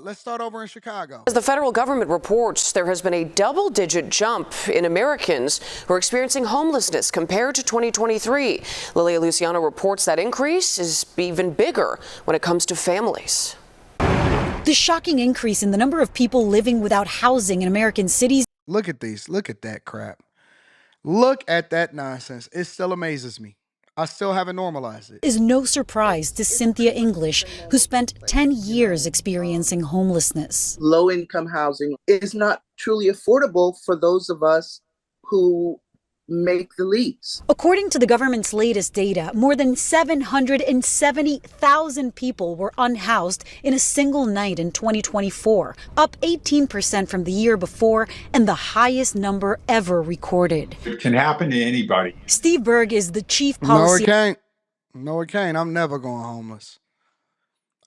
Let's start over in Chicago. As the federal government reports, there has been a double-digit jump in Americans who are experiencing homelessness compared to 2023. Lilia Luciano reports that increase is even bigger when it comes to families. The shocking increase in the number of people living without housing in American cities. Look at these. Look at that crap. Look at that nonsense. It still amazes me. I still haven't normalized it. Is no surprise to Cynthia English, who spent 10 years experiencing homelessness. Low-income housing is not truly affordable for those of us who make the leaps. According to the government's latest data, more than 770,000 people were unhoused in a single night in 2024, up 18% from the year before and the highest number ever recorded. It can happen to anybody. Steve Berg is the chief policy. No, it can't. No, it can't. I'm never going homeless.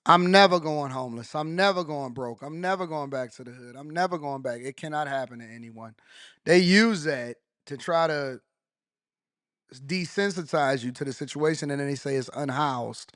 I'm never going homeless. I'm never going broke. I'm never going back to the hood. I'm never going back. It cannot happen to anyone. They use that to try to desensitize you to the situation, and then they say it's unhoused.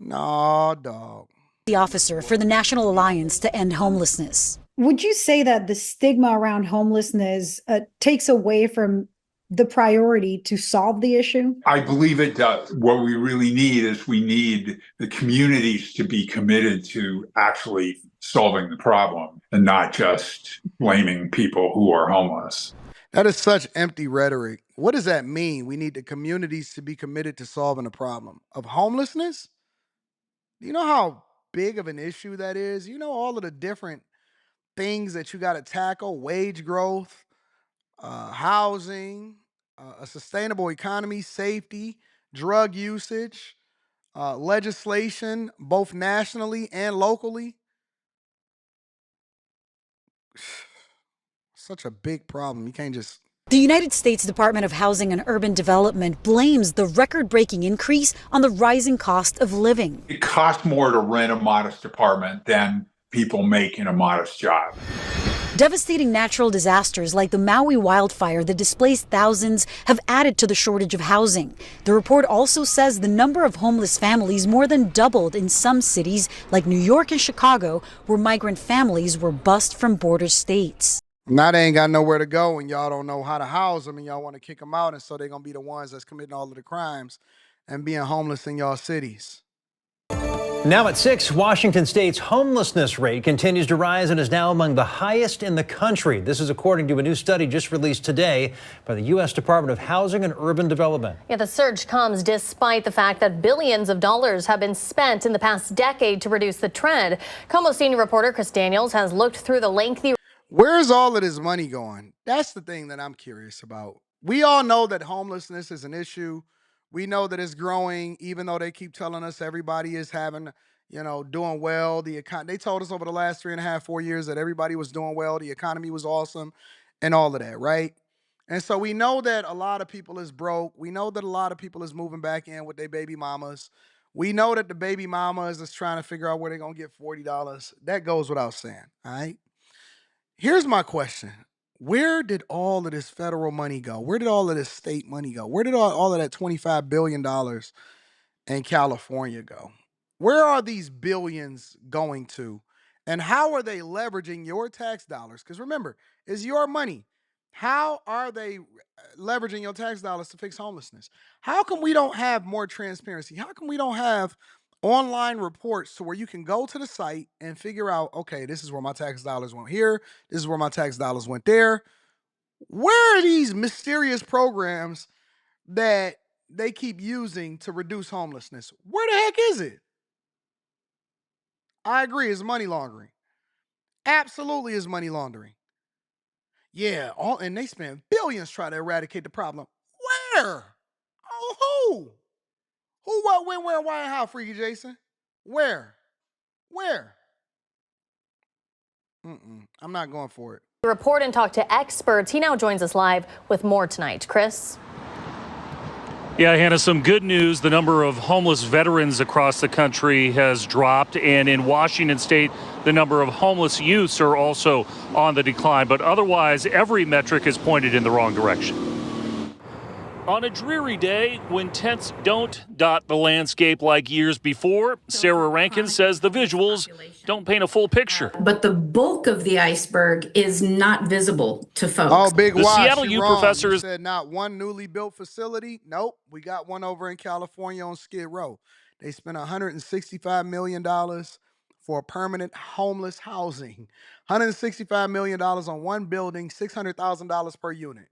No, dog. The officer for the National Alliance to End Homelessness. Would you say that the stigma around homelessness takes away from the priority to solve the issue? I believe it does. What we really need is we need the communities to be committed to actually solving the problem and not just blaming people who are homeless. That is such empty rhetoric. What does that mean? We need the communities to be committed to solving the problem of homelessness? Do you know how big of an issue that is? You know all of the different things that you got to tackle: wage growth, housing, a sustainable economy, safety, drug usage, legislation, both nationally and locally. Such a big problem. You can't just... The United States Department of Housing and Urban Development blames the record-breaking increase on the rising cost of living. It costs more to rent a modest apartment than people make in a modest job. Devastating natural disasters like the Maui wildfire that displaced thousands have added to the shortage of housing. The report also says the number of homeless families more than doubled in some cities like New York and Chicago, where migrant families were bused from border states. Now they ain't got nowhere to go, and y'all don't know how to house them, and y'all want to kick them out, and so they're going to be the ones that's committing all of the crimes and being homeless in y'all cities. Now at 6, Washington State's homelessness rate continues to rise and is now among the highest in the country. This is according to a new study just released today by the U.S. Department of Housing and Urban Development. Yeah, the surge comes despite the fact that billions of dollars have been spent in the past decade to reduce the trend. Como senior reporter Chris Daniels has looked through the lengthy... Where's all of this money going? That's the thing that I'm curious about. We all know that homelessness is an issue. We know that it's growing, even though they keep telling us everybody is having, doing well. They told us over the last 3.5, 4 years that everybody was doing well. The economy was awesome and all of that, right? And so we know that a lot of people is broke. We know that a lot of people is moving back in with their baby mamas. We know that the baby mamas is trying to figure out where they're going to get $40. That goes without saying, all right? Here's my question. Where did all of this federal money go? Where did all of this state money go? Where did all of that $25 billion in California go? Where are these billions going to? And how are they leveraging your tax dollars? Because remember, it's your money. How are they leveraging your tax dollars to fix homelessness? How come we don't have more transparency? How come we don't have online reports to where you can go to the site and figure out, okay, this is where my tax dollars went here. This is where my tax dollars went there. Where are these mysterious programs that they keep using to reduce homelessness? Where the heck is it? I agree, it's money laundering. Absolutely is money laundering. Yeah, and they spend billions trying to eradicate the problem. Where? Oh, who? Who, what, when, where, why, and how, Freaky Jason? Where? I'm not going for it. Report and talk to experts. He now joins us live with more tonight. Chris? Yeah, Hannah, some good news. The number of homeless veterans across the country has dropped. And in Washington State, the number of homeless youths are also on the decline. But otherwise, every metric is pointed in the wrong direction. On a dreary day, when tents don't dot the landscape like years before, Sarah Rankin says the visuals don't paint a full picture. But the bulk of the iceberg is not visible to folks. Oh, Big The Wash, Seattle you're U wrong. professor You is said not one newly built facility. Nope, we got one over in California on Skid Row. They spent $165 million for permanent homeless housing. $165 million on one building, $600,000 per unit.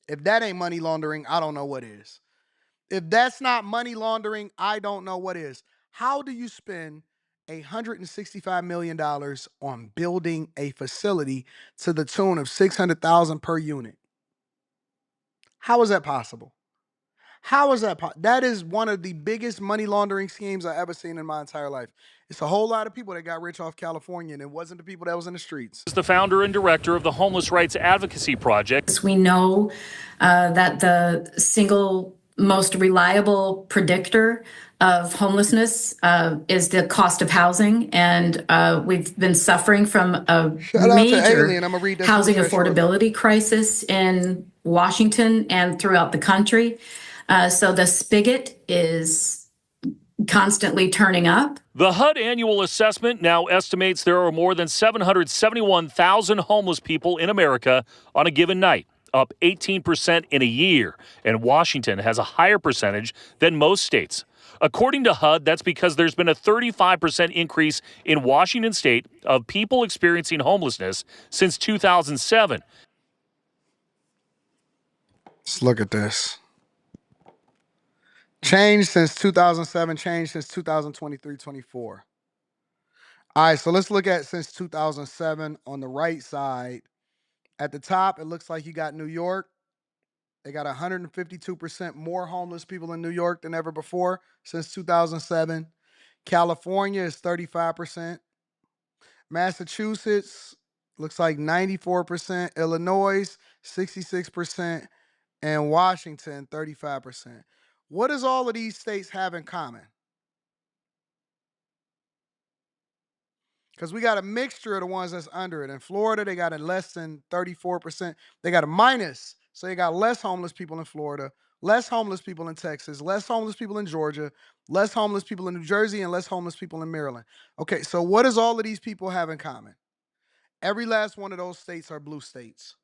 If that ain't money laundering, I don't know what is. If that's not money laundering, I don't know what is. How do you spend $165 million on building a facility to the tune of $600,000 per unit? How is that possible? How is that that is one of the biggest money laundering schemes I ever seen in my entire life. It's a whole lot of people that got rich off California, and it wasn't the people that was in the streets. the founder and director of the Homeless Rights Advocacy Project. We know that the single most reliable predictor of homelessness is the cost of housing, and we've been suffering from a major housing affordability crisis in Washington and throughout the country. So the spigot is constantly turning up. The HUD annual assessment now estimates there are more than 771,000 homeless people in America on a given night, up 18% in a year, and Washington has a higher percentage than most states. According to HUD, that's because there's been a 35% increase in Washington state of people experiencing homelessness since 2007. Let's look at this. Change since 2007, change since 2023-24. All right, so let's look at since 2007 on the right side. At the top, it looks like you got New York. They got 152% more homeless people in New York than ever before since 2007. California is 35%. Massachusetts looks like 94%. Illinois, 66%. And Washington, 35%. What does all of these states have in common? Because we got a mixture of the ones that's under it. In Florida, they got a less than 34%. They got a minus. So they got less homeless people in Florida, less homeless people in Texas, less homeless people in Georgia, less homeless people in New Jersey, and less homeless people in Maryland. Okay, so what does all of these people have in common? Every last one of those states are blue states.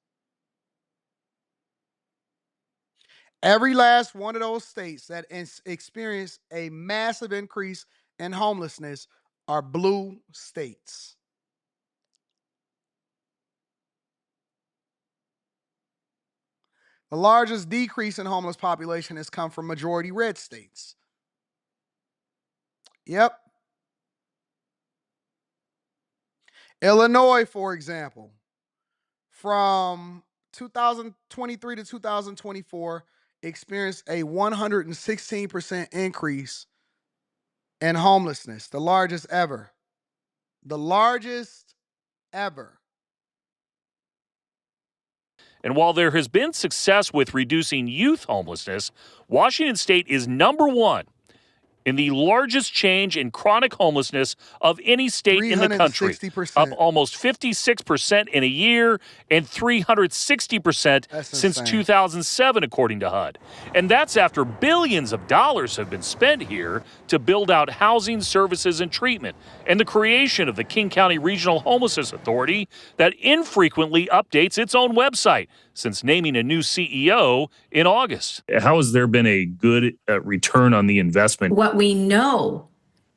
Every last one of those states that experience a massive increase in homelessness are blue states. The largest decrease in homeless population has come from majority red states. Yep. Illinois, for example, from 2023 to 2024, experienced a 116% increase in homelessness, the largest ever. The largest ever. And while there has been success with reducing youth homelessness, Washington State is number one in the largest change in chronic homelessness of any state in the country, up almost 56% in a year and 360% since 2007, according to HUD. And that's after billions of dollars have been spent here to build out housing, services, and treatment, and the creation of the King County Regional Homelessness Authority that infrequently updates its own website since naming a new CEO in August. How has there been a good return on the investment? What we know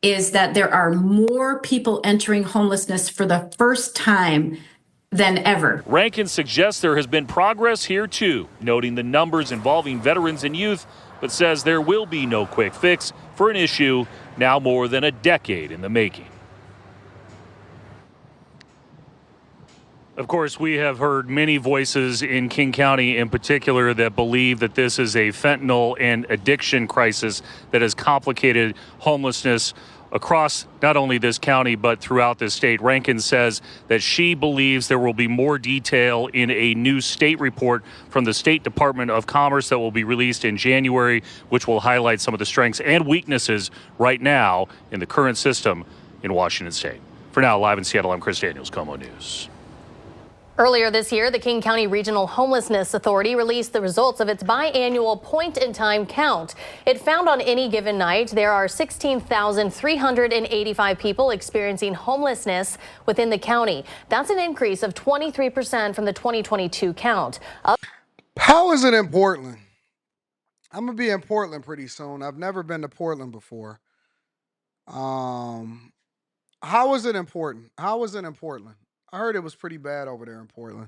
is that there are more people entering homelessness for the first time than ever. Rankin suggests there has been progress here too, noting the numbers involving veterans and youth, but says there will be no quick fix for an issue now more than a decade in the making. Of course, we have heard many voices in King County in particular that believe that this is a fentanyl and addiction crisis that has complicated homelessness across not only this county but throughout the state. Rankin says that she believes there will be more detail in a new state report from the State Department of Commerce that will be released in January, which will highlight some of the strengths and weaknesses right now in the current system in Washington State. For now, live in Seattle, I'm Chris Daniels, KOMO News. Earlier this year, the King County Regional Homelessness Authority released the results of its biannual point-in-time count. It found on any given night there are 16,385 people experiencing homelessness within the county. That's an increase of 23% from the 2022 count. How is it in Portland? I'm gonna be in Portland pretty soon. I've never been to Portland before. How is it important? How is it in Portland? I heard it was pretty bad over there in Portland.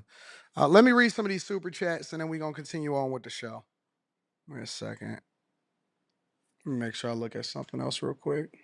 Let me read some of these super chats and then we're going to continue on with the show. Wait a second. Let me make sure I look at something else real quick.